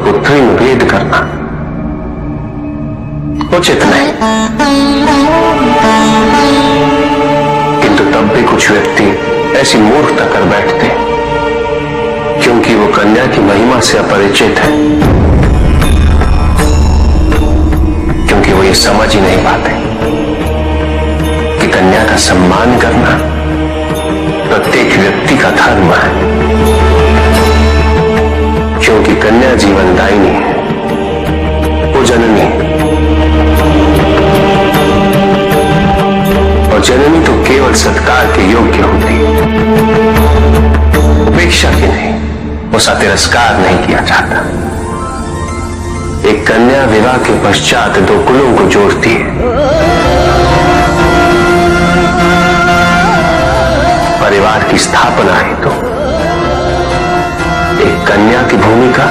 पुत्री में भेद करना उचित नहीं। किंतु तब भी कुछ व्यक्ति ऐसी मूर्खता कर बैठते क्योंकि वो कन्या की महिमा से अपरिचित है, क्योंकि वो ये समझ ही नहीं पाते कि कन्या का सम्मान करना प्रत्येक व्यक्ति का धर्म है, क्योंकि कन्या जीवनदायिनी है, वो जननी है। और जननी तो केवल सत्कार के योग्य होती है, उपेक्षा की नहीं, उसका तिरस्कार नहीं किया जाता। एक कन्या विवाह के पश्चात दो कुलों को जोड़ती है। परिवार की स्थापना है तो एक कन्या की भूमिका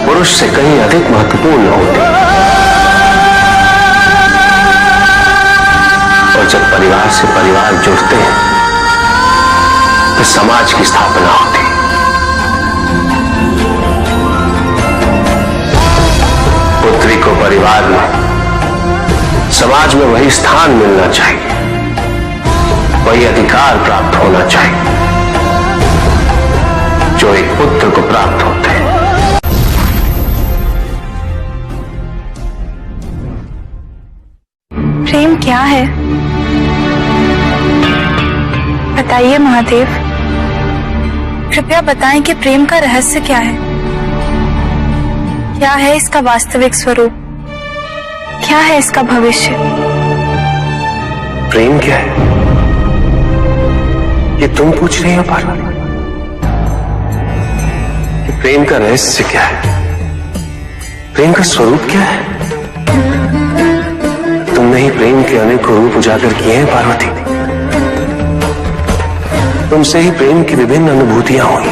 पुरुष से कहीं अधिक महत्वपूर्ण होती है। और जब परिवार से परिवार जुड़ते हैं तो समाज की स्थापना होती है। पुत्री को परिवार में, समाज में वही स्थान मिलना चाहिए, वही अधिकार प्राप्त होना चाहिए जो एक पुत्र को प्राप्त होते हैं। प्रेम क्या है? बताइए महादेव, कृपया बताएं कि प्रेम का रहस्य क्या है? क्या है इसका वास्तविक स्वरूप? क्या है इसका भविष्य? प्रेम क्या है ये तुम पूछ रही हो पार्वती? कि प्रेम का रहस्य क्या है, प्रेम का स्वरूप क्या है? तुमने ही प्रेम के अनेक रूप उजागर किए हैं पार्वती। तुमसे ही प्रेम की विभिन्न अनुभूतियां हुई।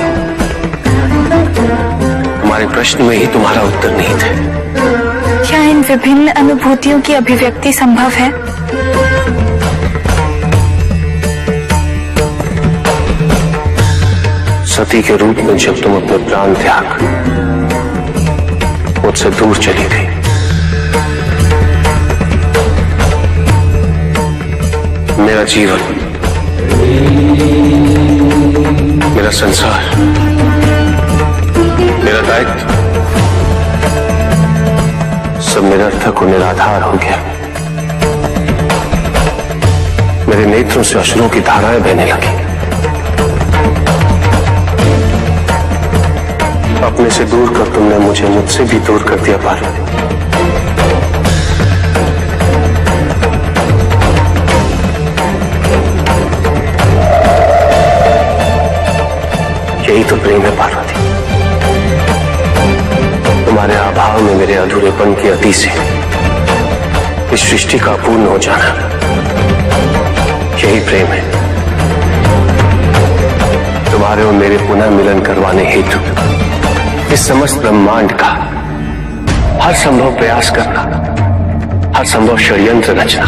तुम्हारे प्रश्न में ही तुम्हारा उत्तर निहित है। क्या इन विभिन्न अनुभूतियों की अभिव्यक्ति संभव है? सती के रूप में जब तुम अपने प्राण त्याग मुझसे दूर चली गई, मेरा जीवन, मेरा संसार, मेरा दायित्व सब निरर्थक और निराधार हो गया। मेरे नेत्रों से अश्रुओं की धाराएं बहने लगी। अपने से दूर कर तुमने मुझे मुझसे भी दूर कर दिया पार्वती। यही तो प्रेम है पार्वती। तुम्हारे अभाव में मेरे अधूरेपन की अति से इस सृष्टि का पूर्ण हो जाना, यही प्रेम है। तुम्हारे और मेरे पुनः मिलन करवाने हेतु इस समस्त ब्रह्मांड का हर संभव प्रयास करना, हर संभव षड्यंत्र रचना।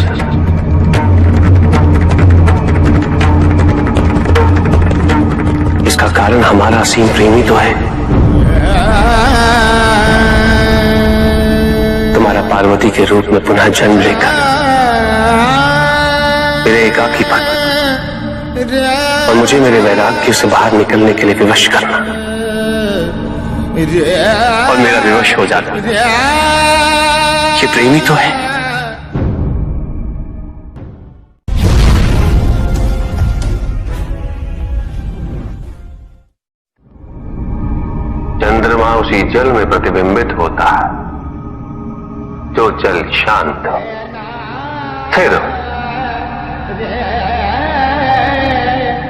इसका कारण हमारा असीम प्रेम ही तो है। तुम्हारा पार्वती के रूप में पुनः जन्म लेकर मेरे एकाकीपन और मुझे मेरे वैराग्य से बाहर निकलने के लिए विवश करना और मेरा विवश हो जाना, ये प्रेम ही तो है। चंद्रमा उसी जल में प्रतिबिंबित होता है जो जल शांत है, स्थिर।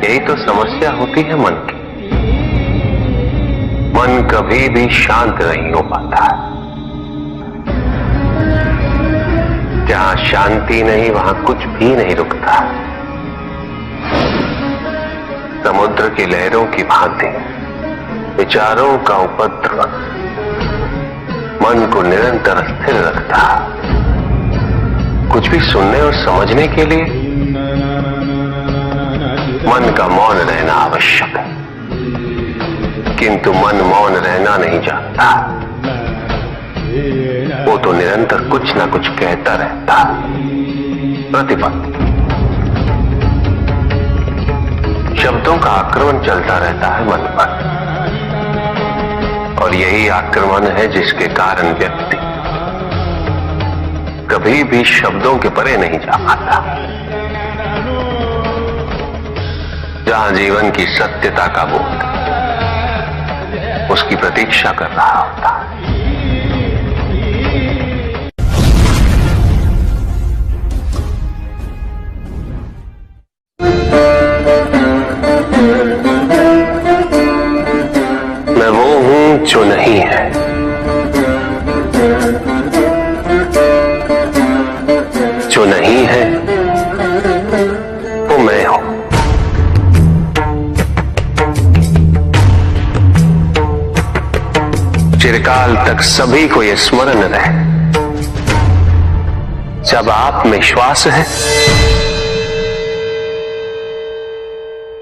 यही तो समस्या होती है मन की। मन कभी भी शांत नहीं हो पाता है। जहां शांति नहीं वहां कुछ भी नहीं रुकता। समुद्र की लहरों की भांति विचारों का उपद्रव मन को निरंतर स्थिर रखता। कुछ भी सुनने और समझने के लिए मन का मौन रहना आवश्यक है। किंतु मन मौन रहना नहीं जानता। वो तो निरंतर कुछ ना कुछ कहता रहता, प्रतिपल शब्दों का आक्रमण चलता रहता है मन पर, और यही आक्रमण है जिसके कारण व्यक्ति कभी भी शब्दों के परे नहीं जा पाता। जहां जीवन की सत्यता का बोध उसकी प्रतीक्षा कर रहा होता। मैं वो हूं जो नहीं है, जो नहीं है वो मैं हूं। चिरकाल तक सभी को यह स्मरण रहे, जब आप में श्वास है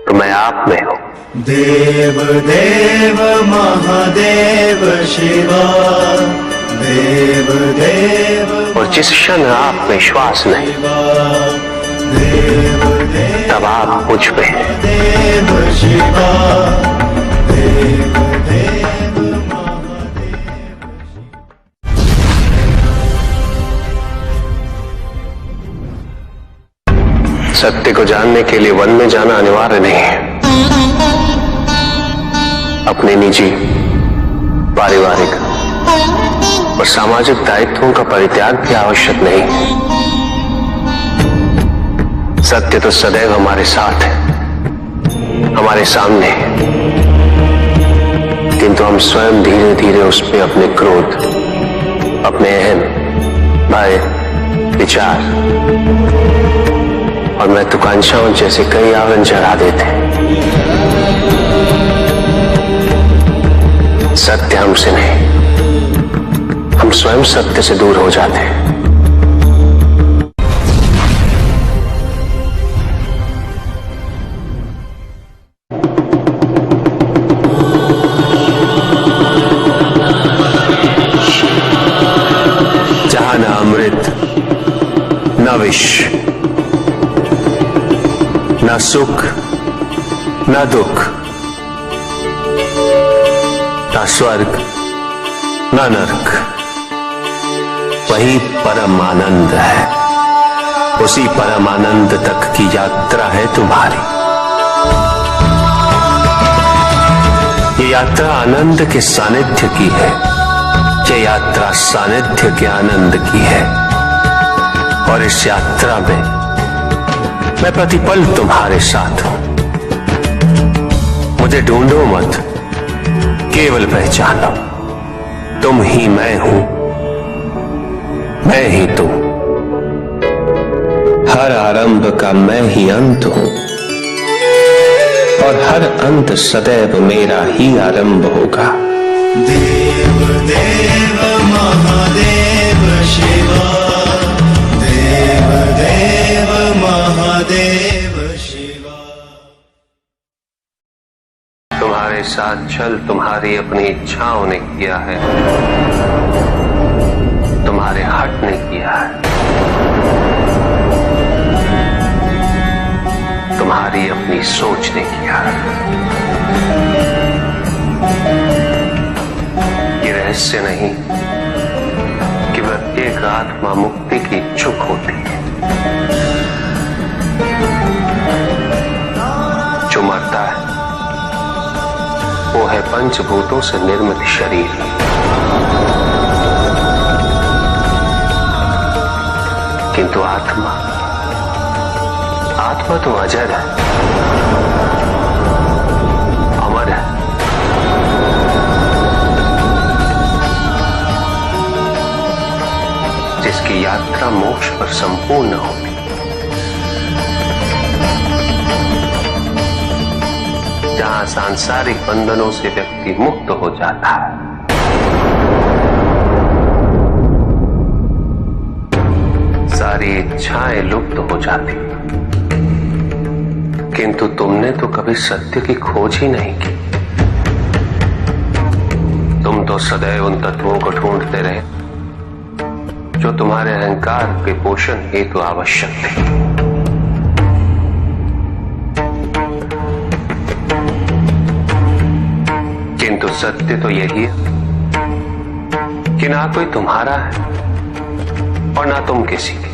तो मैं आप में हूं। देव देव महादेव शिवा, देव देव। और जिस क्षण आप में श्वास नहीं, देव देव तब आप मुझ पे हैं। देव शिवा, देव देव महादेव। सत्य को जानने के लिए वन में जाना अनिवार्य नहीं है। अपने निजी, पारिवारिक और सामाजिक दायित्वों का परित्याग भी आवश्यक नहीं है। सत्य तो सदैव हमारे साथ है, हमारे सामने है, किंतु हम स्वयं धीरे धीरे उस पर अपने क्रोध, अपने अहम, भय, विचार और महत्वाकांक्षाओं जैसे कई आवरण चढ़ा देते हैं। सत्य हमसे नहीं, हम स्वयं सत्य से दूर हो जाते हैं। जहां न अमृत, न विष, न सुख, न दुख, न स्वर्ग, न नरक, वही परम आनंद है। उसी परम आनंद तक की यात्रा है तुम्हारी। ये यात्रा आनंद के सानिध्य की है, ये यात्रा सानिध्य के आनंद की है। और इस यात्रा में मैं प्रतिपल तुम्हारे साथ हूं। मुझे ढूंढो मत, केवल पहचानो, तुम ही मैं हूं, मैं ही तुम। हर आरंभ का मैं ही अंत हूं, और हर अंत सदैव मेरा ही आरंभ होगा। देव देव महादेव शिवा, देव देव महादेव शिवा। तुम्हारे साथ चल तुम्हारी अपनी इच्छाओं ने किया है, तुम्हारे हट ने किया है, तुम्हारी अपनी सोच ने किया है। ये रहस्य नहीं कि प्रत्येक आत्मा मुक्ति की इच्छुक होती है। जो मरता है वो है पंचभूतों से निर्मित शरीर, किंतु आत्मा तो अजर है, अमर है। जिसकी यात्रा मोक्ष पर संपूर्ण होती, जहां सांसारिक बंधनों से व्यक्ति मुक्त हो जाता है। सारी इच्छाएं लुप्त हो जाती, किंतु तुमने तो कभी सत्य की खोज ही नहीं की। तो सदैव उन तत्वों को ढूंढते रहे जो तुम्हारे अहंकार के पोषण हेतु आवश्यक थे। किंतु सत्य तो यही है कि ना कोई तुम्हारा है और ना तुम किसी के।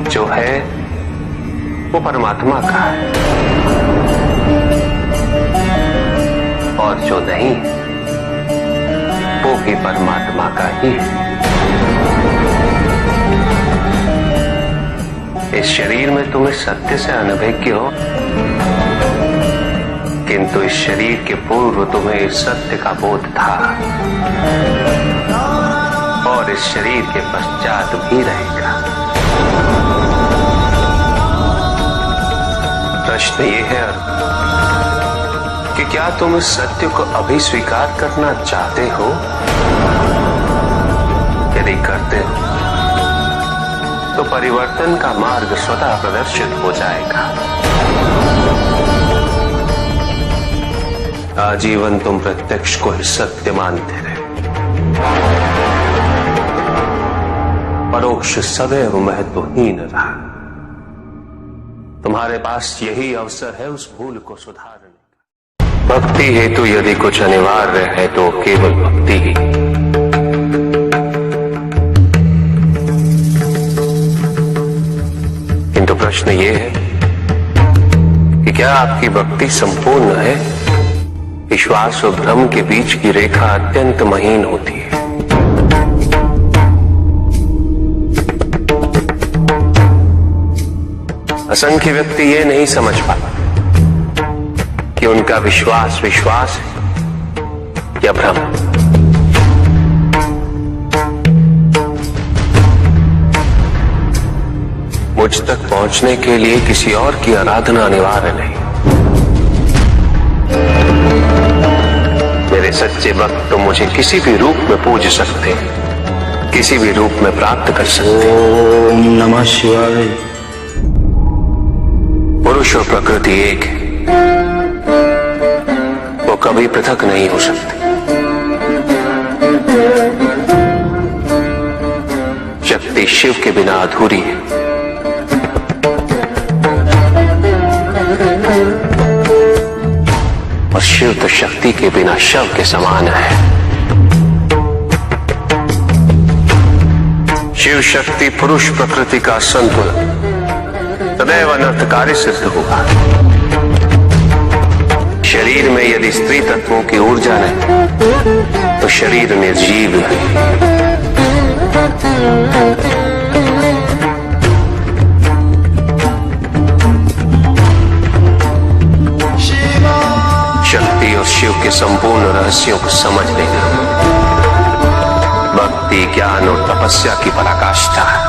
जो है वो परमात्मा का है और जो नहीं वो भी परमात्मा का ही है। इस शरीर में तुम इस सत्य से अनभिज्ञ हो, किंतु इस शरीर के पूर्व तुम्हें इस सत्य का बोध था और इस शरीर के पश्चात भी रहेगा। प्रश्न ये है कि क्या तुम इस सत्य को अभी स्वीकार करना चाहते हो? यदि करते हो तो परिवर्तन का मार्ग स्वतः प्रदर्शित हो जाएगा। आजीवन तुम प्रत्यक्ष को ही सत्य मानते रहे, परोक्ष सदैव महत्वहीन रहा। तुम्हारे पास यही अवसर है उस भूल को सुधारने का। भक्ति हेतु यदि कुछ अनिवार्य है तो केवल भक्ति ही। किंतु प्रश्न ये है कि क्या आपकी भक्ति संपूर्ण है? विश्वास और भ्रम के बीच की रेखा अत्यंत महीन होती है। असंख्य व्यक्ति ये नहीं समझ पाते कि उनका विश्वास विश्वास है या भ्रम। मुझ तक पहुंचने के लिए किसी और की आराधना अनिवार्य नहीं। मेरे सच्चे भक्त तो मुझे किसी भी रूप में पूज सकते हैं, किसी भी रूप में प्राप्त कर सकते हैं। ओम नमः शिवाय। पुरुष और प्रकृति एक है, वो कभी पृथक नहीं हो सकते। शक्ति शिव के बिना अधूरी है और शिव तो शक्ति के बिना शव के समान है। शिव शक्ति पुरुष प्रकृति का संतुलन सदैव अनर्थकारी सिद्ध होगा। शरीर में यदि स्त्री तत्वों की ऊर्जा नहीं तो शरीर निर्जीव है। शक्ति और शिव के संपूर्ण रहस्यों को समझ लेना भक्ति, ज्ञान और तपस्या की पराकाष्ठा है।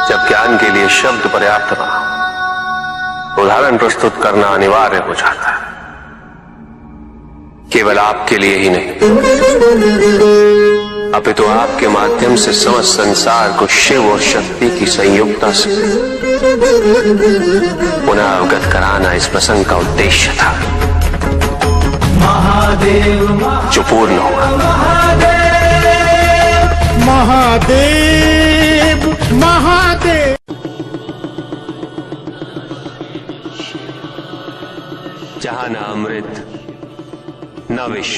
जब ज्ञान के लिए शब्द पर्याप्त बना, उदाहरण प्रस्तुत करना अनिवार्य हो जाता है। केवल आपके लिए ही नहीं अपितु आपके माध्यम से समस्त संसार को शिव और शक्ति की संयुक्ता से पुनः अवगत कराना इस प्रसंग का उद्देश्य था, जो पूर्ण हुआ। महादेव महादेव। जहां न अमृत न विष,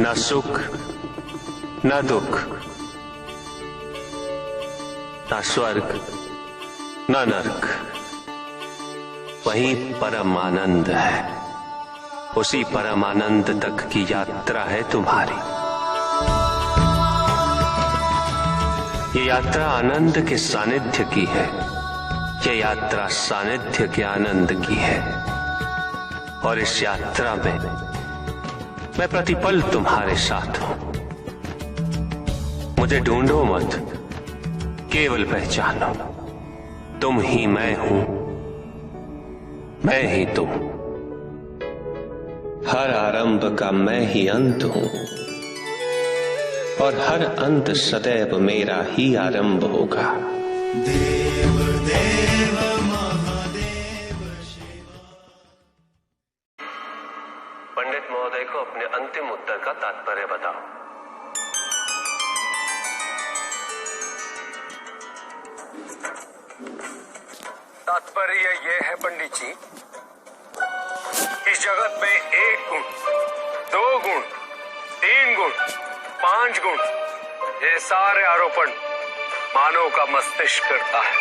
न सुख न दुख, न स्वर्ग न नरक, वही परम आनंद है। उसी परम आनंद तक की यात्रा है तुम्हारी। ये यात्रा आनंद के सानिध्य की है, ये यात्रा सानिध्य के आनंद की है। और इस यात्रा में मैं प्रतिपल तुम्हारे साथ हूं। मुझे ढूंढो मत, केवल पहचानो तुम ही मैं हूं, मैं ही तुम। हर आरंभ का मैं ही अंत हूं और हर अंत सदैव मेरा ही आरंभ होगा। देव देव महादेव शिवा। पंडित महोदय को अपने अंतिम उत्तर का तात्पर्य बताओ। तात्पर्य ये है पंडित जी, इस जगत में 1 गुण, 2 गुण, 3 गुण, 5 गुण, ये सारे आरोपण मानव का मस्तिष्क करता है।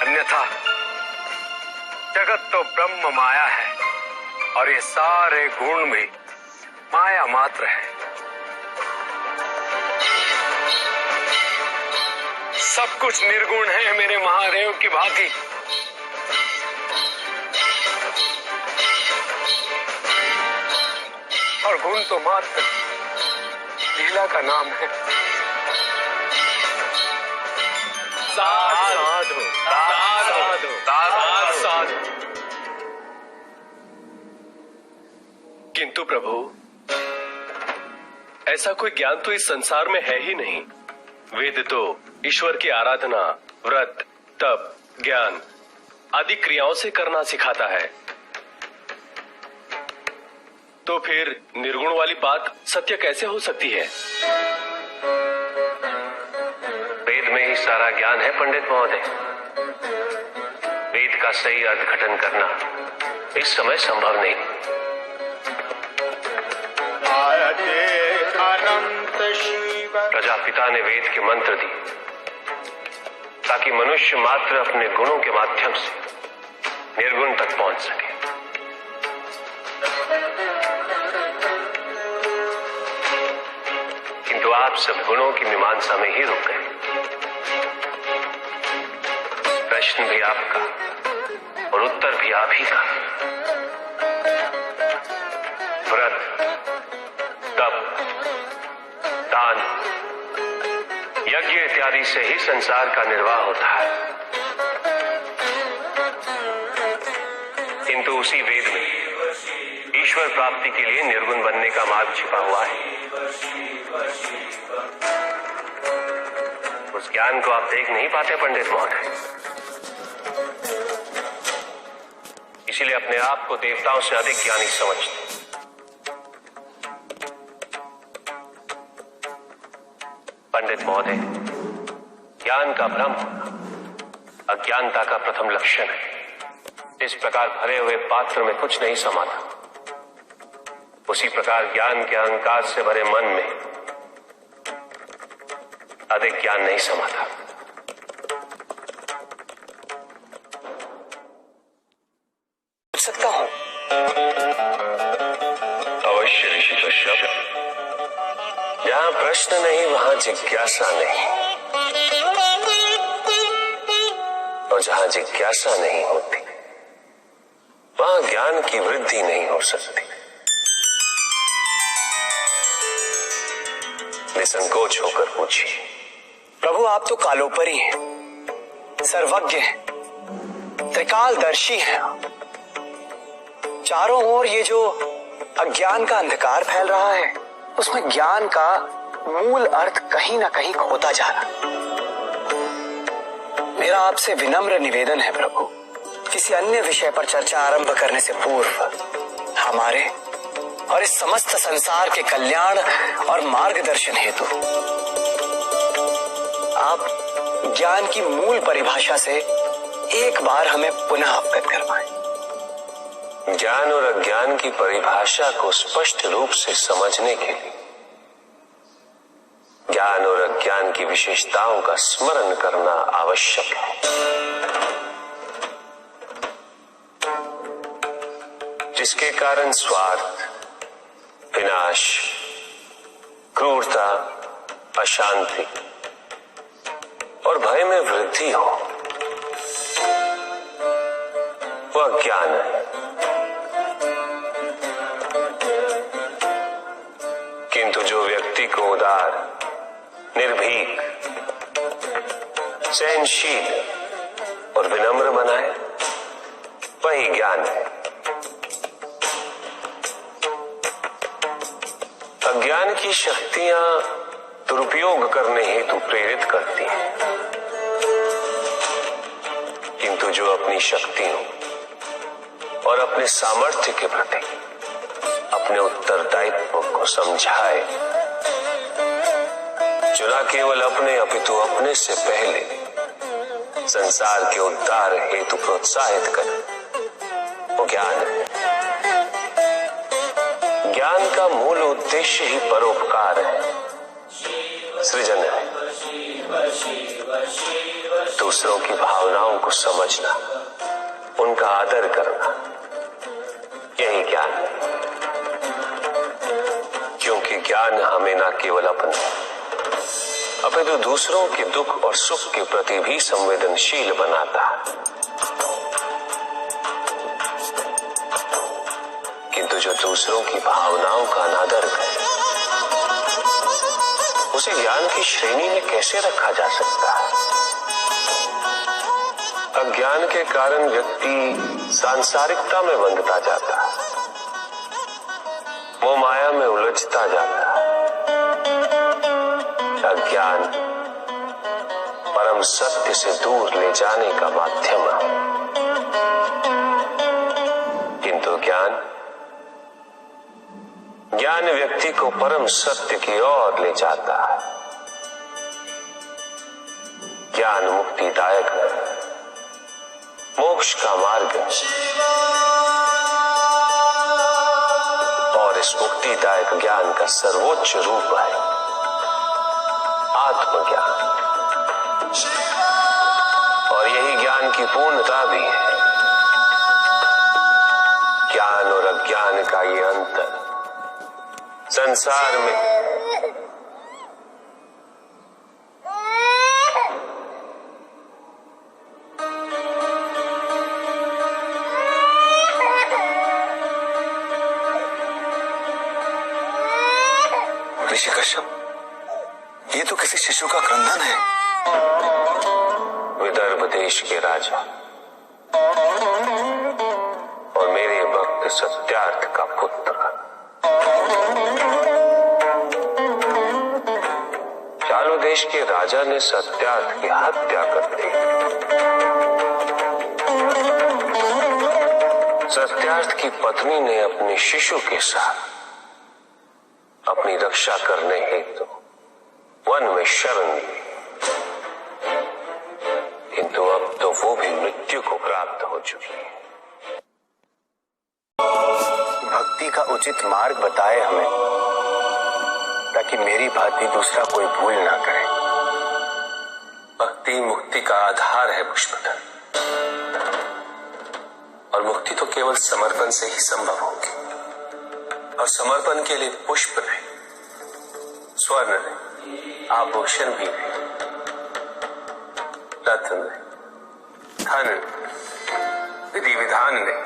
अन्यथा जगत तो ब्रह्म माया है और ये सारे गुण भी माया मात्र है। सब कुछ निर्गुण है मेरे महादेव की भांति। और गुण तो मात्र लीला का नाम है। साधु साधु साधु साधु। किंतु प्रभु, ऐसा कोई ज्ञान तो इस संसार में है ही नहीं। वेद तो ईश्वर की आराधना, व्रत, तप, ज्ञान आदि क्रियाओं से करना सिखाता है। तो फिर निर्गुण वाली बात सत्य कैसे हो सकती है? वेद में ही सारा ज्ञान है पंडित महोदय। वेद का सही अर्थघटन करना इस समय संभव नहीं। अनंत शिव। प्रजापिता ने वेद के मंत्र दिए ताकि मनुष्य मात्र अपने गुणों के माध्यम से निर्गुण तक पहुंच सके। किंतु आप सब गुणों की मीमांसा में ही रुक गए। प्रश्न भी आपका और उत्तर भी आप ही का। व्रत, तप, दान, यज्ञ इत्यादि से ही संसार का निर्वाह होता है। किंतु उसी वेद में ईश्वर प्राप्ति के लिए निर्गुण बनने का मार्ग छिपा हुआ है। उस ज्ञान को आप देख नहीं पाते पंडित महोदय। इसीलिए अपने आप को देवताओं से अधिक ज्ञानी समझते। पंडित महोदय, ज्ञान का भ्रम अज्ञानता का प्रथम लक्षण है। इस प्रकार भरे हुए पात्र में कुछ नहीं समाता, उसी प्रकार ज्ञान के अहंकार से भरे मन में अधिक ज्ञान नहीं समाता। पूछ सकता हूं? अवश्य ऋषि कश्यप। जहां प्रश्न नहीं वहां जिज्ञासा नहीं, और जहां जिज्ञासा नहीं होती वहां ज्ञान की वृद्धि नहीं हो सकती। निसंकोच होकर पूछिए। प्रभु, आप तो कालोपरी हैं, सर्वज्ञ हैं, त्रिकालदर्शी हैं। चारों ओर ये जो अज्ञान का अंधकार फैल रहा है, उसमें ज्ञान का मूल अर्थ कहीं ना कहीं खोता जा रहा। मेरा आपसे विनम्र निवेदन है प्रभु, किसी अन्य विषय पर चर्चा आरंभ करने से पूर्व हमारे और इस समस्त संसार के कल्याण और मार्गदर्शन हेतु आप ज्ञान की मूल परिभाषा से एक बार हमें पुनः अवगत करवाएं। ज्ञान और अज्ञान की परिभाषा को स्पष्ट रूप से समझने के लिए ज्ञान और अज्ञान की विशेषताओं का स्मरण करना आवश्यक है, जिसके कारण स्वार्थ, विनाश, क्रूरता, अशांति और भय में वृद्धि हो। वह ज्ञान है। किंतु जो व्यक्ति को उदार, निर्भीक, सहनशील और विनम्र बनाए, वही ज्ञान है। अज्ञान की शक्तियां दुरुपयोग करने हेतु प्रेरित करती है, किंतु जो अपनी शक्तियों और अपने सामर्थ्य के प्रति अपने उत्तरदायित्व को समझाए, जो न केवल अपने अपितु अपने से पहले संसार के उद्धार हेतु प्रोत्साहित करे, वो ज्ञान है। ज्ञान का मूल उद्देश्य ही परोपकार है, सृजन है। दूसरों की भावनाओं को समझना, उनका आदर करना, यही ज्ञान है। क्योंकि ज्ञान हमें न केवल अपने अपितु दूसरों के दुख और सुख के प्रति भी संवेदनशील बनाता है। किंतु जो दूसरों की भावनाओं का अनादर करे, उसे ज्ञान की श्रेणी में कैसे रखा जा सकता है? अज्ञान के कारण व्यक्ति सांसारिकता में बंधता जाता है, वो माया में उलझता जाता है। अज्ञान परम सत्य से दूर ले जाने का माध्यम है, किंतु ज्ञान व्यक्ति को परम सत्य की ओर ले जाता है। ज्ञान मुक्तिदायक है, मोक्ष का मार्ग है, और इस मुक्तिदायक ज्ञान का सर्वोच्च रूप है आत्मज्ञान। और यही ज्ञान की पूर्णता भी है। ज्ञान और अज्ञान का ये अंतर संसार में ऋषि कश्यप, ये तो किसी शिशु का क्रंदन है। विदर्भ देश के राजा और मेरे भक्त सत्यार्थ का पुत्र चालू देश के राजा ने सत्यार्थ की हत्या कर दी। सत्यार्थ की पत्नी ने अपने शिशु के साथ अपनी रक्षा करने हेतु वन में शरण ली, किंतु अब तो वो भी मृत्यु को प्राप्त हो चुकी है। भक्ति का उचित मार्ग बताए हमें, ताकि मेरी भांति दूसरा कोई भूल ना करे। भक्ति मुक्ति का आधार है पुष्पदल, और मुक्ति तो केवल समर्पण से ही संभव होगी। और समर्पण के लिए पुष्प नहीं, स्वर्ण नहीं, आभूषण भी नहीं, रत्न नहीं, धन नहीं, विधि विधान नहीं,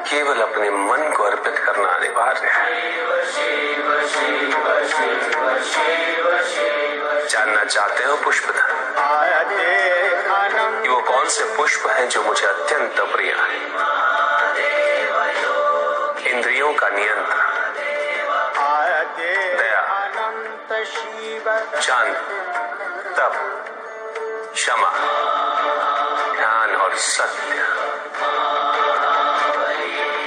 केवल अपने मन को अर्पित करना अनिवार्य है। जानना चाहते हो पुष्पधर कि वो कौन से पुष्प हैं जो मुझे अत्यंत प्रिय है? इंद्रियों का नियंत्रण, दया, शांति, तप, क्षमा, ध्यान और सत्य।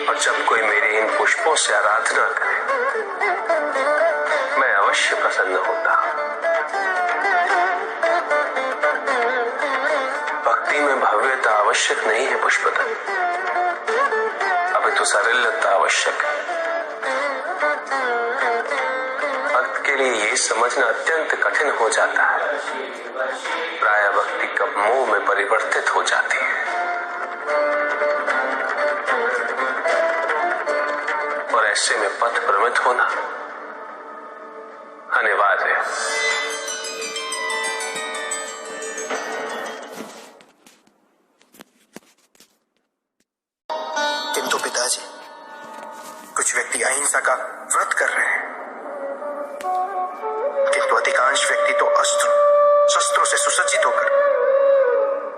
और जब कोई मेरे इन पुष्पों से आराधना करे, मैं अवश्य प्रसन्न होता। भक्ति में भव्यता आवश्यक नहीं है पुष्पदल, अभी तो सरलता आवश्यक है। भक्त के लिए ये समझना अत्यंत कठिन हो जाता है, प्रायः भक्ति कब मोह में परिवर्तित हो जाती है। और ऐसे में पथ भ्रमित होना अनिवार्य है। किंतु पिताजी, कुछ व्यक्ति अहिंसा का व्रत कर रहे हैं, किंतु अधिकांश व्यक्ति तो अस्त्र शस्त्रों से सुसज्जित होकर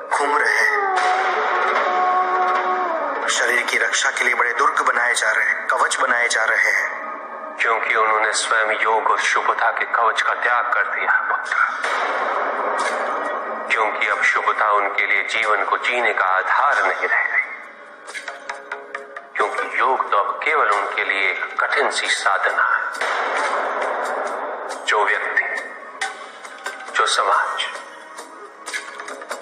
घूम रहे हैं। शरीर की रक्षा के लिए बड़े दुर्ग बनाए जा रहे हैं, कवच बनाए जा रहे हैं, क्योंकि उन्होंने स्वयं योग और शुभता के कवच का त्याग कर दिया पुत्र। क्योंकि अब शुभता उनके लिए जीवन को जीने का आधार नहीं रह गई। क्योंकि योग तो अब केवल उनके लिए एक कठिन सी साधना है। जो व्यक्ति, जो समाज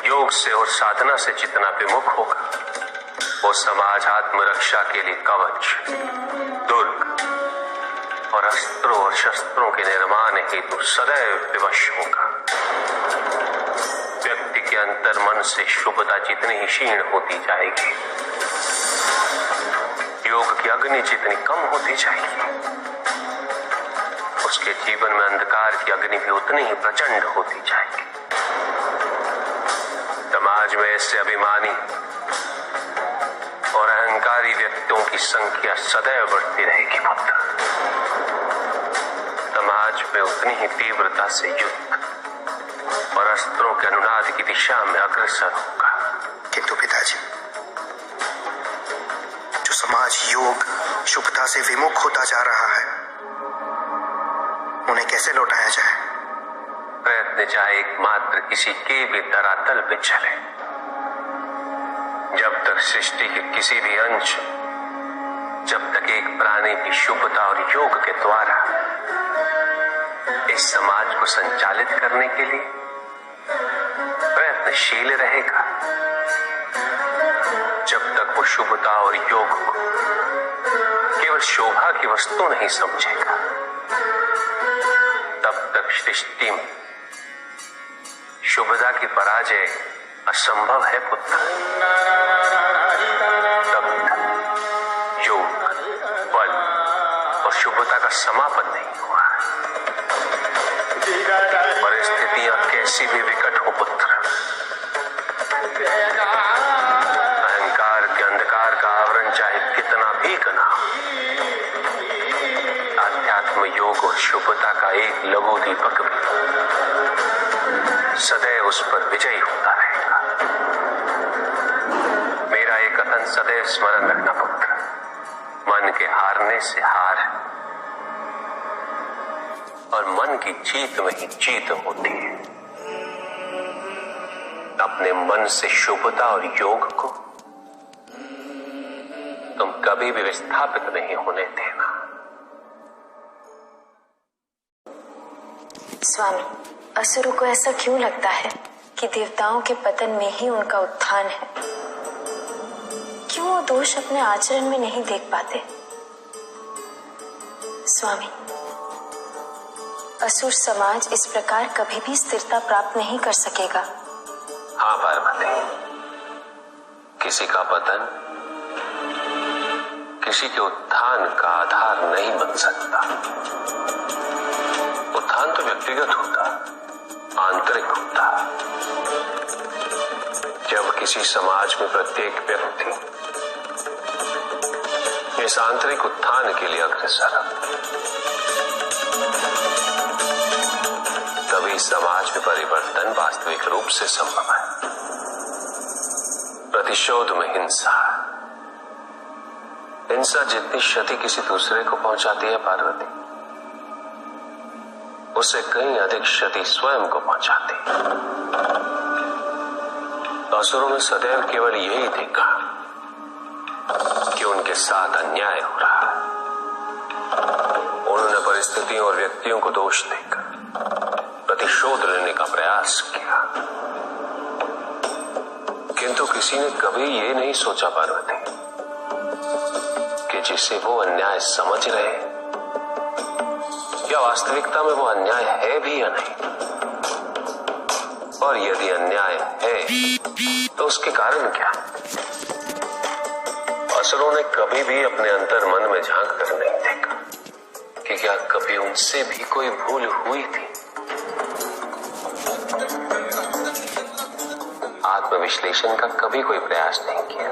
योग से और साधना से जितना विमुख होगा, वो समाज आत्मरक्षा के लिए कवच, दुर्ग और अस्त्रों और शस्त्रों के निर्माण हेतु सदैव विवश होगा। व्यक्ति के अंतर मन से शुभता जितनी ही क्षीण होती जाएगी, योग की अग्नि जितनी कम होती जाएगी, उसके जीवन में अंधकार की अग्नि भी उतनी ही प्रचंड होती जाएगी। समाज में ऐसे अभिमानी और अहंकारी व्यक्तियों की संख्या सदैव बढ़ती रहेगी पुत्र। समाज में उतनी ही तीव्रता से युद्ध और अस्त्रों के अनुनाद की दिशा में अग्रसर होगा। किंतु पिताजी, जो समाज योग शुभता से विमुख होता जा रहा है, उन्हें कैसे लौटाया जाए? प्रयत्न चाहे एकमात्र किसी के भी धरातल पे चले। जब तक सृष्टि के किसी भी अंश, जब तक एक प्राणी की शुभता और योग के द्वारा इस समाज को संचालित करने के लिए प्रयत्नशील रहेगा, जब तक वो शुभता और योग को केवल शोभा की वस्तु नहीं समझेगा, तब तक सृष्टि में शुभता की पराजय असंभव है पुत्र। तब तक योग, बल और शुभता का समापन नहीं हुआ। परिस्थितियां कैसी भी विकट हो पुत्र, अहंकार के अंधकार का आवरण चाहे कितना भी घना हो, आध्यात्म, योग और शुभता का एक लघु दीपक भी सदैव उस पर विजयी होता रहेगा। मेरा एक कथन सदैव स्मरण रखना पुत्र, मन के हारने से हार और मन की जीत में ही जीत होती है। अपने मन से शुभता और योग को तुम कभी भी विस्थापित नहीं होने देना। स्वामी, असुरों को ऐसा क्यों लगता है कि देवताओं के पतन में ही उनका उत्थान है? क्यों वो दोष अपने आचरण में नहीं देख पाते? स्वामी, असुर समाज इस प्रकार कभी भी स्थिरता प्राप्त नहीं कर सकेगा। हाँ पार्वती, किसी का पतन किसी के उत्थान का आधार नहीं बन सकता। उत्थान तो व्यक्तिगत होता, आंतरिक होता। जब किसी समाज में प्रत्येक व्यक्ति इस आंतरिक उत्थान के लिए अग्रसर है, तभी समाज में परिवर्तन वास्तविक रूप से संभव है। प्रतिशोध में हिंसा, हिंसा जितनी क्षति किसी दूसरे को पहुंचाती है पार्वती, उससे कहीं अधिक क्षति स्वयं को पहुंचाती। असुरों में सदैव केवल यही देखा कि उनके साथ अन्याय हो रहा है। उन्होंने परिस्थितियों और व्यक्तियों को दोष देकर प्रतिशोध लेने का प्रयास किया, किंतु किसी ने कभी ये नहीं सोचा पार्वती कि जिसे वो अन्याय समझ रहे या वास्तविकता में वो अन्याय है भी या नहीं, और यदि अन्याय है तो उसके कारण क्या। असुरों ने कभी भी अपने अंतर मन में झांक कर नहीं देखा कि क्या कभी उनसे भी कोई भूल हुई थी। आत्मविश्लेषण का कभी कोई प्रयास नहीं किया।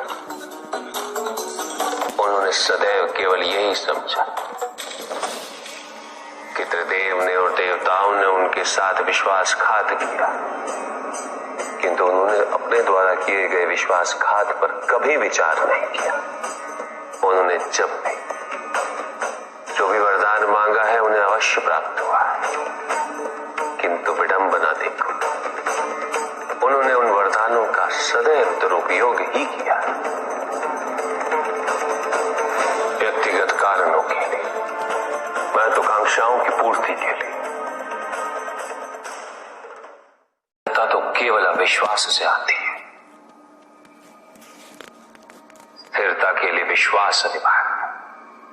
उन्होंने सदैव केवल यही समझा कि त्रिदेव ने और देवताओं ने उनके साथ विश्वासघात किया, किंतु उन्होंने अपने द्वारा किए गए विश्वासघात पर कभी विचार नहीं किया। उन्होंने जब भी जो भी वरदान वर मांगा है उन्हें अवश्य प्राप्त हुआ है, किंतु विडंबना देखो, उन्होंने उन वरदानों का सदैव दुरुपयोग ही किया, व्यक्तिगत कारणों के लिए, महत्वाकांक्षाओं की पूर्ति के लिए। तो केवल अविश्वास से आती है, स्थिरता के लिए विश्वास अनिवार्य।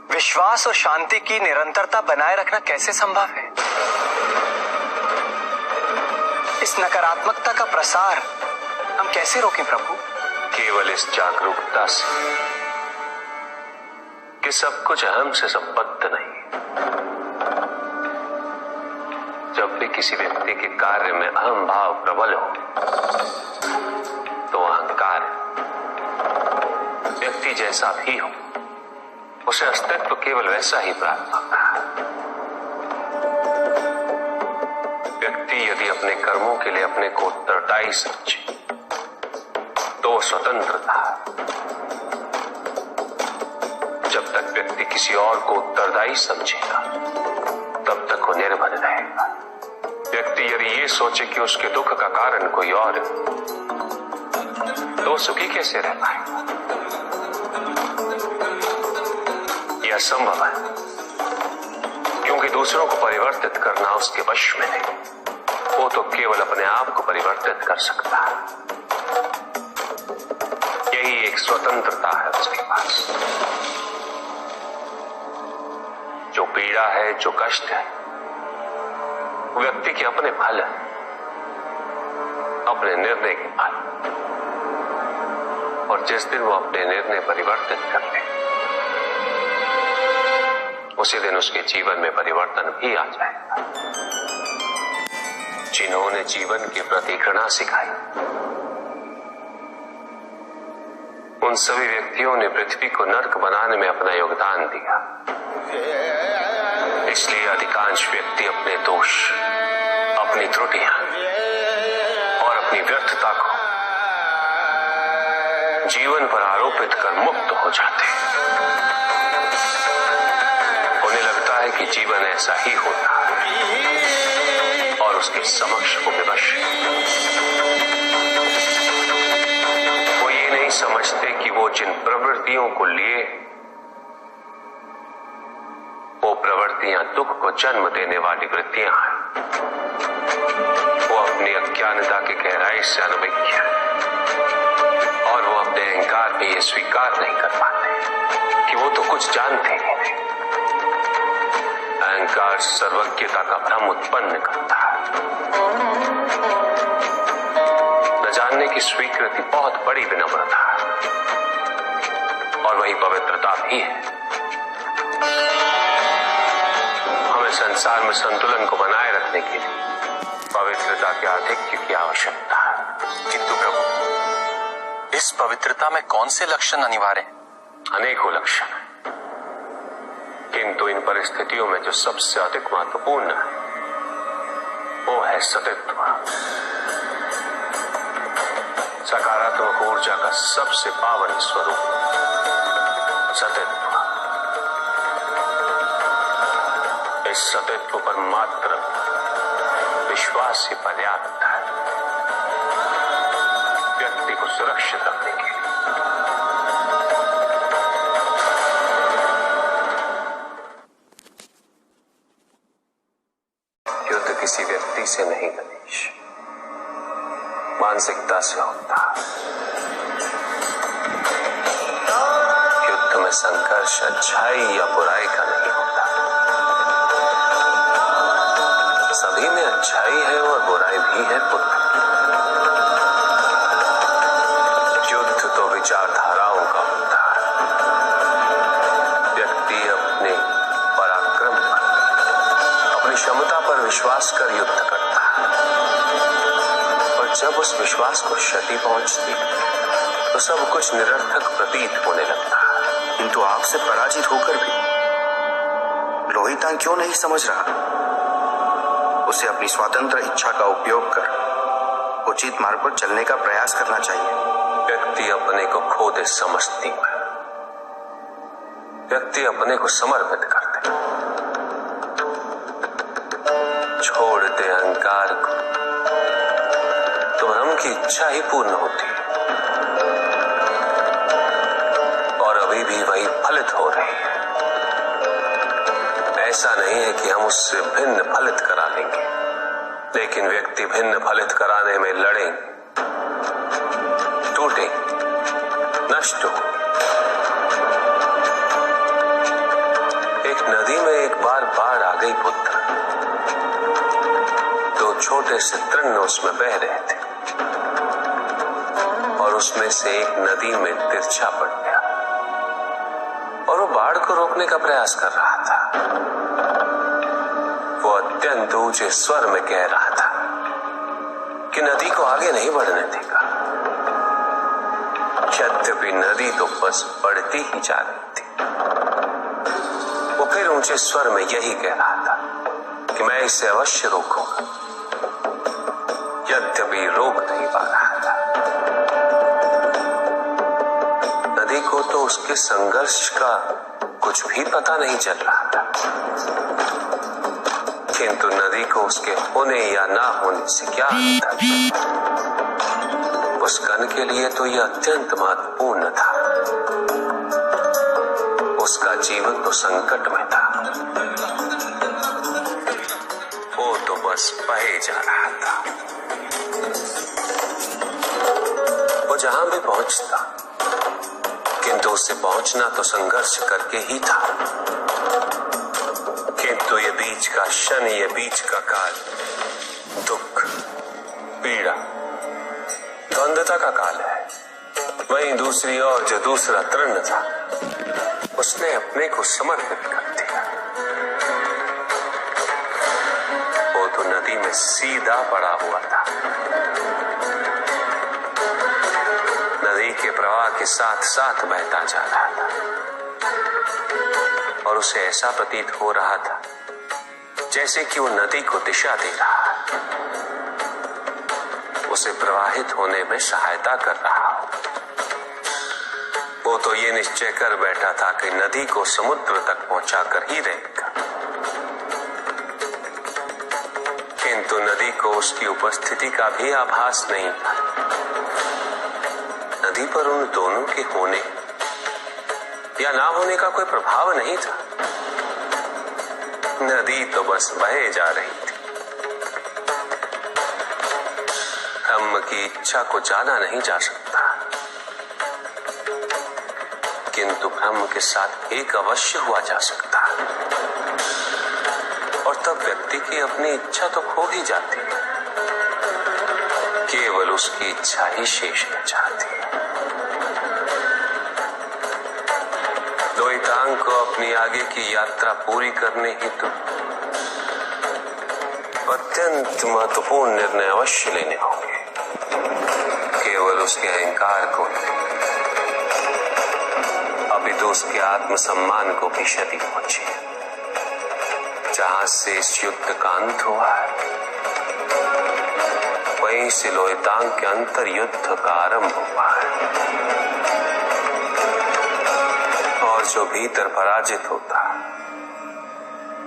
विश्वास और शांति की निरंतरता बनाए रखना कैसे संभव है? इस नकारात्मकता का प्रसार हम कैसे रोकें प्रभु? केवल इस जागरूकता से कि सब कुछ अहम से संबद्ध नहीं। जब भी किसी व्यक्ति के कार्य में अहम भाव प्रबल हो तो अहंकार, व्यक्ति जैसा भी हो उसे अस्तित्व केवल वैसा ही प्राप्त होता है। व्यक्ति यदि अपने कर्मों के लिए अपने को उत्तरदायी समझे तो वो स्वतंत्र था। जब तक व्यक्ति किसी और को उत्तरदायी समझेगा तब तक वो निर्भर रहेगा। व्यक्ति यदि ये सोचे कि उसके दुख का कारण कोई और है तो सुखी कैसे रह पाएगा? यह असंभव है, क्योंकि दूसरों को परिवर्तित करना उसके वश में नहीं, वो तो केवल अपने आप को परिवर्तित कर सकता है। यही एक स्वतंत्रता है उसके पास। जो पीड़ा है, जो कष्ट है, व्यक्ति के अपने फल है, अपने निर्णय के फल। और जिस दिन वो अपने निर्णय परिवर्तित कर ले उसी दिन उसके जीवन में परिवर्तन भी आ जाएगा। जिन्होंने जीवन के प्रति घृणा सिखाई उन सभी व्यक्तियों ने पृथ्वी को नर्क बनाने में अपना योगदान दिया। इसलिए अधिकांश व्यक्ति अपने दोष, अपनी त्रुटियां और अपनी व्यर्थता को जीवन पर आरोपित कर मुक्त हो जाते हैं। उन्हें लगता है कि जीवन ऐसा ही होता है और उसके समक्ष वो विवश है। वो ये नहीं समझते कि वो जिन प्रवृत्तियों को लिए वो प्रवृत्तियां दुख को जन्म देने वाली वृत्तियां हैं। वो अपनी अज्ञानता की गहराई से अनभिज्ञ है और वो अपने अहंकार में ये स्वीकार नहीं कर पाते कि वो तो कुछ जानते ही नहीं। अहंकार सर्वज्ञता का भ्रम उत्पन्न करता है। न जानने की स्वीकृति बहुत बड़ी विनम्रता है और वही पवित्रता भी है। हमें संसार में संतुलन को बनाए रखने के लिए पवित्रता के आधिक्य की आवश्यकता है। किंतु प्रभु, इस पवित्रता में कौन से लक्षण अनिवार्य हैं? अनेकों लक्षण हैं, किंतु इन परिस्थितियों में जो सबसे अधिक महत्वपूर्ण है वो है सतित्व। सकारात्मक ऊर्जा का सबसे पावन स्वरूप सतित्व। इस सतित्व पर मात्र विश्वास ही पर्याप्त है व्यक्ति को सुरक्षित रखने के लिए। युद्ध किसी व्यक्ति से नहीं गणेश, मानसिकता से होता है। युद्ध में संघर्ष अच्छाई या बुराई का नहीं होता। सभी में अच्छाई है और बुराई भी है पुत्र। युद्ध तो विचारधाराओं का होता है। व्यक्ति अपने पराक्रम पर, अपनी क्षमता पर विश्वास कर युद्ध करता है और जब उस विश्वास को क्षति पहुंचती तो सब कुछ निरर्थक प्रतीत होने लगता है। किंतु आपसे पराजित होकर भी लोहितांग क्यों नहीं समझ रहा? उसे अपनी स्वतंत्र इच्छा का उपयोग कर उचित मार्ग पर चलने का प्रयास करना चाहिए। व्यक्ति अपने को खो दे समझती है, व्यक्ति अपने को समर्पित कर दे प्यार को तो भ्रम की इच्छा ही पूर्ण होती है और अभी भी वही फलित हो रही है। ऐसा नहीं है कि हम उससे भिन्न फलित करा लेंगे, लेकिन व्यक्ति भिन्न फलित कराने में लड़ेंगे, टूटेंगे, नष्ट हो। एक नदी में एक बार बाढ़ आ गई पुत्र। दो छोटे से तृण उसमें बह रहे थे और उसमें से एक नदी में तिरछा पड़ गया और वो बाढ़ को रोकने का प्रयास कर रहा था। वो अत्यंत ऊंचे स्वर में कह रहा था कि नदी को आगे नहीं बढ़ने देगा। यद्यपि नदी तो बस बढ़ती ही जा रही थी। वो फिर ऊंचे स्वर में यही कह रहा था कि मैं इसे अवश्य रोकूंगा, यद्यपि रोक नहीं पा रहा था। नदी को तो उसके संघर्ष का कुछ भी पता नहीं चल रहा था, किंतु नदी को उसके होने या ना होने से क्या था? उस कण के लिए तो यह अत्यंत महत्वपूर्ण था। उसका जीवन तो संकट में था। वो तो बस बहे जा रहा था। वो जहां भी पहुंचता, किंतु उससे पहुंचना तो संघर्ष करके ही था। किंतु ये बीच का क्षण, ये बीच का काल दुख, पीड़ा, द्वंद्वता का काल है। वहीं दूसरी ओर जो दूसरा तृण था, उसने अपने को समर्पित कर दिया। वो तो नदी में सीधा पड़ा हुआ था। नदी के प्रवाह के साथ साथ बहता जा रहा था और उसे ऐसा प्रतीत हो रहा था जैसे कि वो नदी को दिशा दे रहा है, उसे प्रवाहित होने में सहायता कर रहा हो। वो तो ये निश्चय कर बैठा था कि नदी को समुद्र तक पहुंचाकर ही रहेगा, किंतु नदी को उसकी उपस्थिति का भी आभास नहीं था। नदी पर उन दोनों के होने या ना होने का कोई प्रभाव नहीं था। नदी तो बस बहे जा रही थी। ब्रह्म की इच्छा को जाना नहीं जा सकता, किंतु ब्रह्म के साथ एक अवश्य हुआ जा सकता है और तब व्यक्ति की अपनी इच्छा तो खो ही जाती है, केवल उसकी इच्छा ही शेष रह जाती है। द्वैतांग को अपनी आगे की यात्रा पूरी करने हेतु अत्यंत महत्वपूर्ण निर्णय अवश्य लेने होंगे। केवल उसके अहंकार को, अभी तो उसके आत्मसम्मान को भी क्षति पहुंची। जहां से इस युद्ध का अंत हुआ है, वहीं से लोहितांग के अंतर युद्ध का आरंभ हुआ है और जो भीतर पराजित होता है,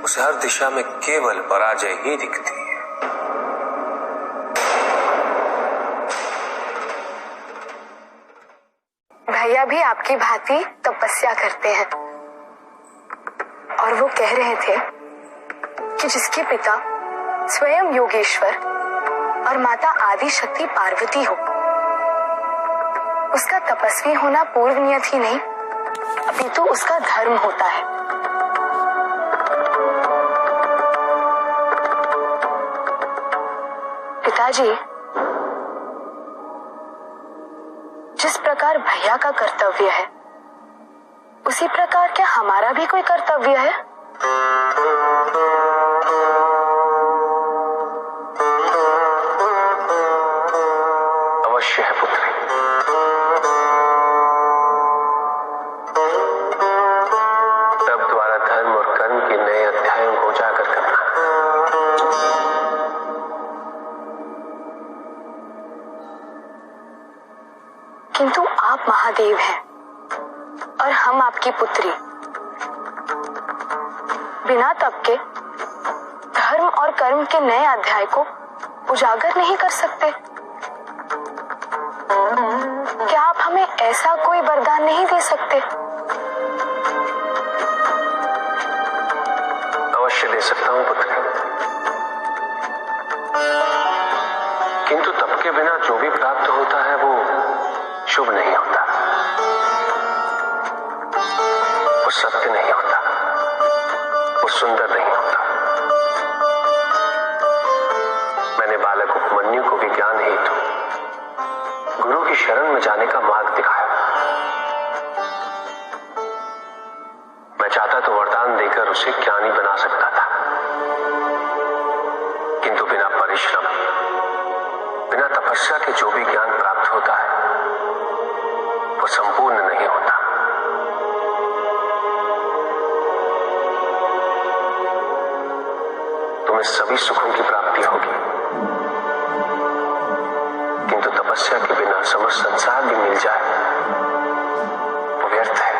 उसे हर दिशा में केवल पराजय ही दिखती है। भैया भी आपकी भांति तपस्या करते हैं और वो कह रहे थे कि जिसके पिता स्वयं योगेश्वर और माता आदि शक्ति पार्वती हो, उसका तपस्वी होना पूर्व नियत ही नहीं, अपितु उसका धर्म होता है। पिताजी, जिस प्रकार भैया का कर्तव्य है, उसी प्रकार क्या हमारा भी कोई कर्तव्य है? अवश्य है पुत्री। तब द्वारा धर्म और कर्म के नए अध्यायों को उजागर करना। किंतु आप महादेव हैं और हम आपकी पुत्री। बिना तप के धर्म और कर्म के नए अध्याय को उजागर नहीं कर सकते? क्या आप हमें ऐसा कोई वरदान नहीं दे सकते? अवश्य दे सकता हूं पुत्री, किंतु तप के बिना जो भी प्राप्त होता है वो शुभ नहीं होता, वो सत्य नहीं होता, वो सुंदर नहीं होता। मैंने बालक उपमन्यु को भी ज्ञान हेतु गुरु की शरण में जाने का मार्ग दिखाया। मैं चाहता तो वरदान देकर उसे ज्ञानी बना सकता था, किंतु बिना परिश्रम, बिना तपस्या के जो भी ज्ञान प्राप्त होता है वो संपूर्ण नहीं होता। तुम्हें सभी सुखों की प्राप्ति होगी, किंतु तपस्या के बिना समस्त संसार भी मिल जाए वो व्यर्थ है।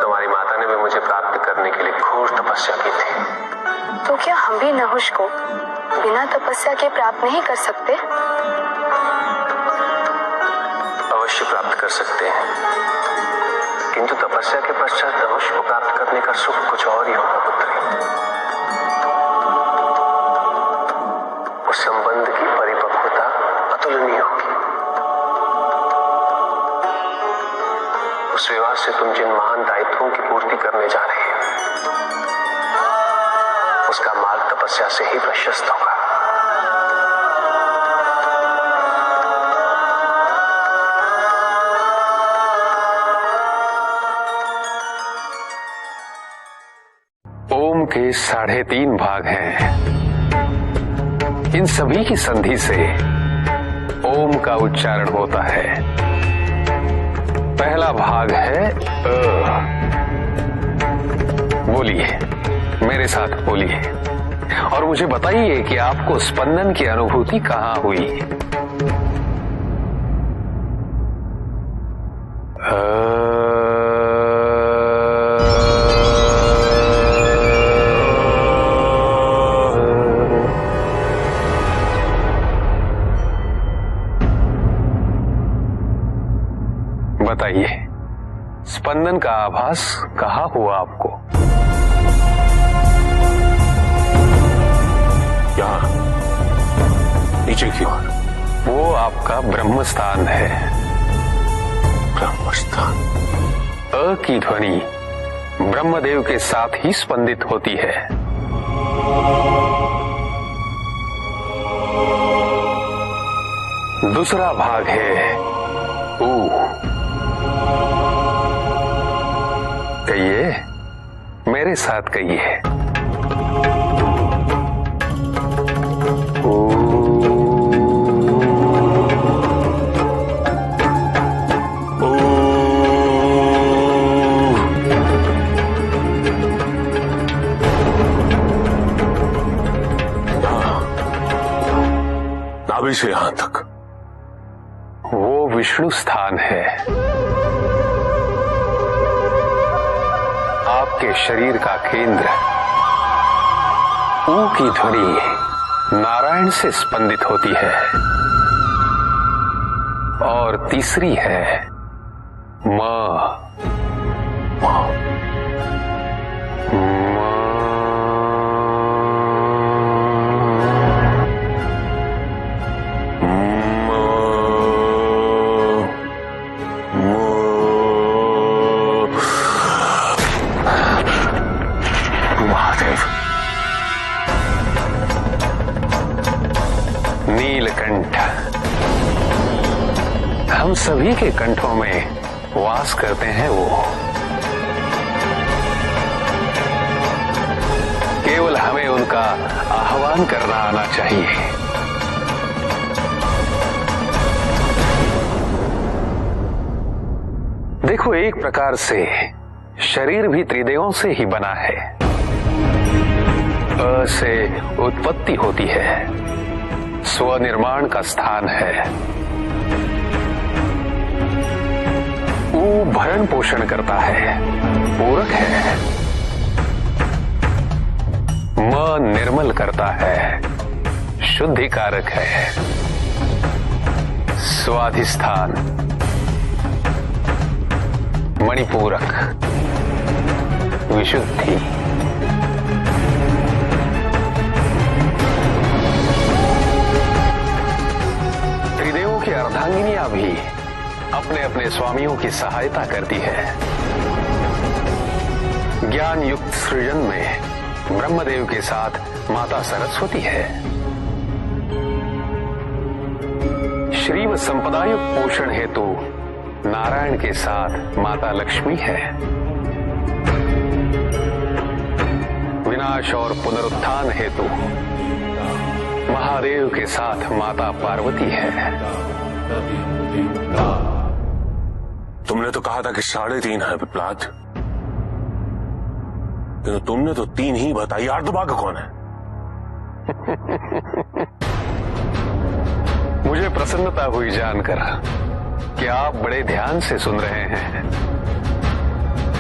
तुम्हारी माता ने भी मुझे प्राप्त करने के लिए घोर तपस्या की थी। तो क्या हम भी नहुष को बिना तपस्या के प्राप्त नहीं कर सकते? अवश्य प्राप्त कर सकते हैं, किंतु तपस्या के पश्चात नहुष को प्राप्त करने का सुख कुछ और ही होगा पुत्री। उस संबंध की परिपक्वता अतुलनीय होगी। उस विवाह से तुम जिन महान दायित्वों की पूर्ति करने जा रहे हो उसका मार्ग तपस्या से ही प्रशस्त होगा। ओम के 3.5 भाग हैं। इन सभी की संधि से ओम का उच्चारण होता है। पहला भाग है अ। बोलिए, मेरे साथ बोलिए और मुझे बताइए कि आपको स्पंदन की अनुभूति कहां हुई। बताइए, स्पंदन का आभास कहां हुआ आपको? यहां नीचे की ओर। वो आपका ब्रह्मस्थान है। ब्रह्मस्थान। अ की ध्वनि ब्रह्मदेव के साथ ही स्पंदित होती है। दूसरा भाग है ऊ। कहिए, मेरे साथ कहिए। नाभि से यहां तक। वो विष्णु स्थान है। आपके शरीर का केंद्र। ऊ की ध्वनि नारायण से स्पंदित होती है। और तीसरी है म। नीलकंठ। हम सभी के कंठों में वास करते हैं वो। केवल हमें उनका आह्वान करना आना चाहिए। देखो, एक प्रकार से शरीर भी त्रिदेवों से ही बना है। अ से उत्पत्ति होती है, स्वनिर्माण का स्थान है। ऊ भरण पोषण करता है, पूरक है। निर्मल करता है, शुद्धिकारक है, स्वाधिष्ठान, मणिपूरक, विशुद्धि। त्रिदेवों की अर्धांगिनियां भी अपने अपने स्वामियों की सहायता करती है। ज्ञान युक्त सृजन में ब्रह्मदेव के साथ माता सरस्वती है। श्रीव संपदायुक्त पोषण हेतु नारायण के साथ माता लक्ष्मी है। विनाश और पुनरुत्थान हेतु महादेव के साथ माता पार्वती है। तुमने तो कहा था कि 3.5 है पिपलाद, किंतु तुमने तो 3 ही बताई। अर्धभाग कौन है? मुझे प्रसन्नता हुई जानकर कि आप बड़े ध्यान से सुन रहे हैं।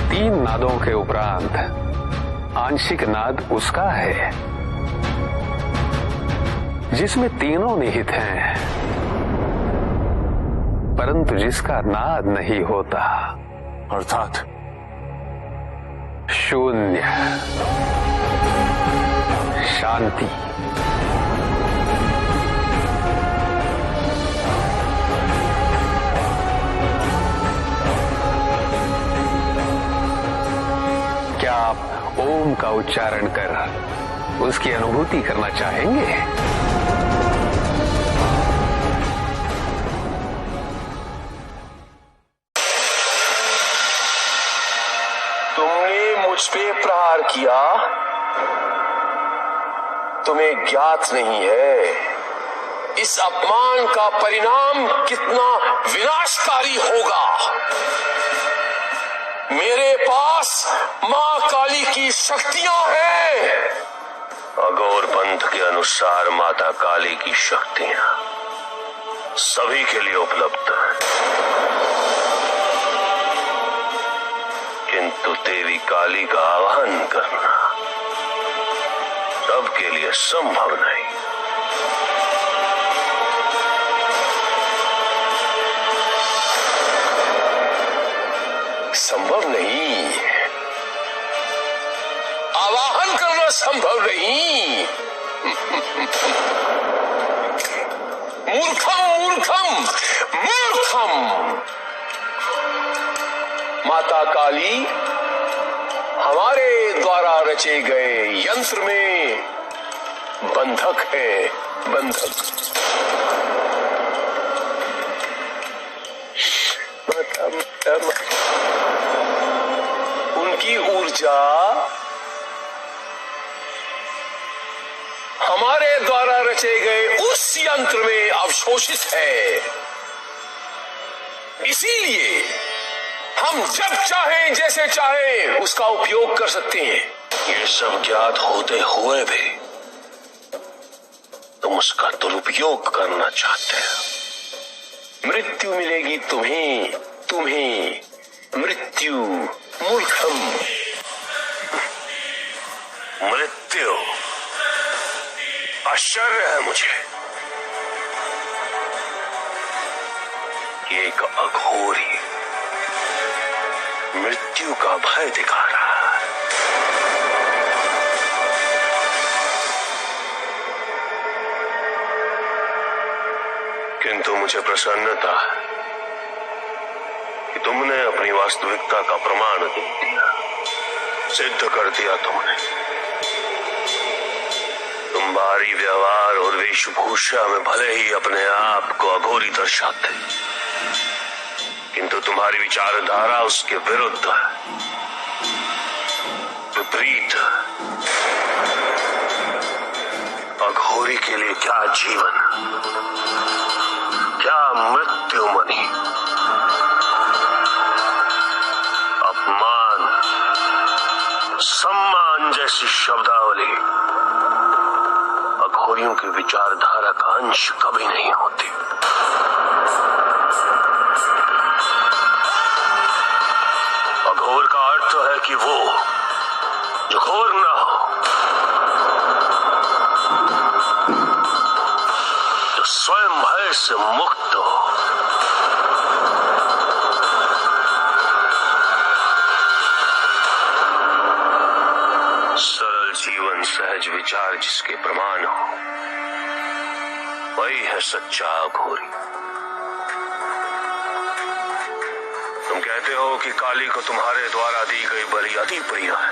3 नादों के उपरांत आंशिक नाद उसका है जिसमें तीनों निहित हैं, परंतु जिसका नाद नहीं होता, अर्थात शून्य, शांति। क्या आप ओम का उच्चारण कर उसकी अनुभूति करना चाहेंगे? तुमने मुझ पे प्रहार किया, तुम्हें ज्ञात नहीं है इस अपमान का परिणाम कितना विनाशकारी होगा। मेरे पास मां काली की शक्तियां हैं। अघोर पंथ के अनुसार माता काली की शक्तियां सभी के लिए उपलब्ध है, किंतु देवी काली का आह्वान करना सबके लिए संभव नहीं। संभव नहीं, आवाहन करना संभव नहीं। मूर्खम मूर्खम मूर्खम। माता काली हमारे द्वारा रचे गए यंत्र में बंधक है, बंधक। उनकी ऊर्जा हमारे द्वारा रचे गए उस यंत्र में अवशोषित है। इसीलिए हम जब चाहें जैसे चाहें उसका उपयोग कर सकते हैं। ये सब ज्ञात होते हुए भी तुम उसका दुरुपयोग करना चाहते हो। मृत्यु मिलेगी तुम्हें, तुम्हें मृत्यु। मूर्खम। मृत्यु आश्चर्य है मुझे। एक अघोरी मृत्यु का भय दिखा रहा है। किंतु मुझे प्रसन्नता है कि तुमने अपनी वास्तविकता का प्रमाण दे दिया, सिद्ध कर दिया तुमने। तुम बाहरी व्यवहार और वेशभूषा में भले ही अपने आप को अघोरी दर्शाते, किंतु तुम्हारी विचारधारा उसके विरुद्ध है, विपरीत। अघोरी के लिए क्या जीवन, क्या मृत्यु मनी। अपमान, सम्मान जैसी शब्दावली अघोरियों की विचारधारा का अंश कभी नहीं होती। अघोर का अर्थ है कि वो जो घोर ना हो, स्वयं भय से मुक्त हो। सरल जीवन सहज विचार जिसके प्रमाण हो, वही है सच्चा अघोरी। तुम कहते हो कि काली को तुम्हारे द्वारा दी गई बलि अति प्रिय है,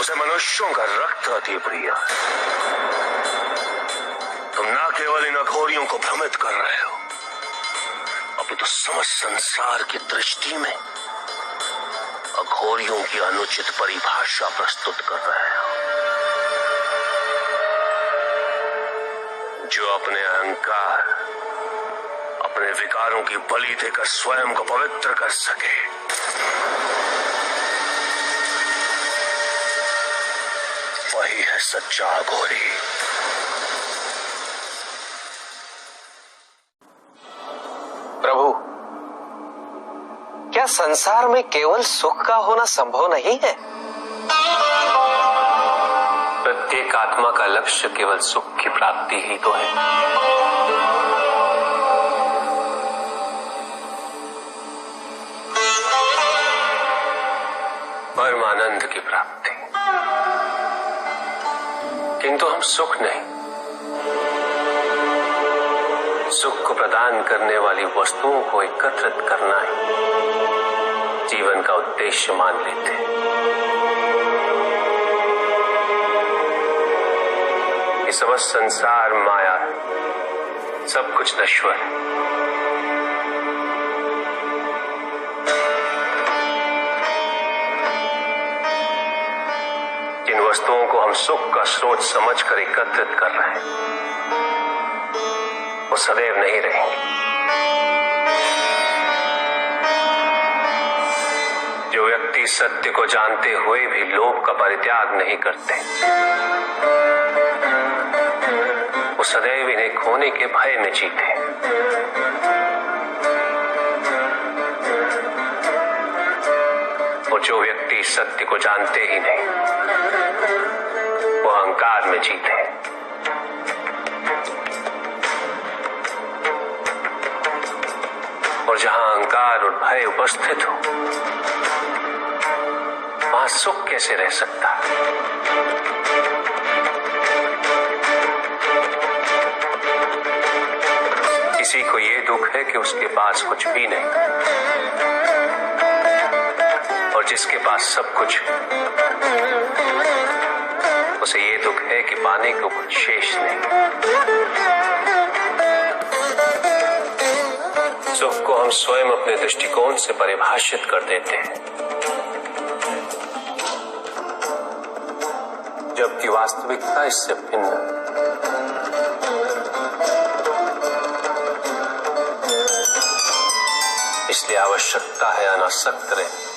उसे मनुष्यों का रक्त अति प्रिय है। तुम न केवल इन अघोरियों को भ्रमित कर रहे हो, अभी तो समस्त संसार की दृष्टि में अघोरियों की अनुचित परिभाषा प्रस्तुत कर रहे हो। जो अपने अहंकार, अपने विकारों की बलि देकर स्वयं को पवित्र कर सके, वही है सच्चा अघोरी। प्रभु, क्या संसार में केवल सुख का होना संभव नहीं है? प्रत्येक आत्मा का लक्ष्य केवल सुख की प्राप्ति ही तो है। परमानंद की प्राप्ति, किंतु हम सुख नहीं, सुख को प्रदान करने वाली वस्तुओं को एकत्रित करना ही जीवन का उद्देश्य मान लेते हैं। ये समस्त संसार माया है, सब कुछ नश्वर है। जिन वस्तुओं को हम सुख का स्रोत समझकर एकत्रित कर रहे हैं, वो सदैव नहीं रहेंगे। जो व्यक्ति सत्य को जानते हुए भी लोभ का परित्याग नहीं करते, वो सदैव इन्हें खोने के भय में जीते। और जो व्यक्ति सत्य को जानते ही नहीं, वो अहंकार में जीते। और जहां अहंकार और भय उपस्थित हो, वहां सुख कैसे रह सकता है? किसी को ये दुख है कि उसके पास कुछ भी नहीं, और जिसके पास सब कुछ है, उसे ये दुख है कि पाने को कुछ शेष नहीं। सुख को हम स्वयं अपने दृष्टिकोण से परिभाषित कर देते हैं, जबकि वास्तविकता इससे भिन्न है। इसलिए आवश्यकता है अनासक्त रहने,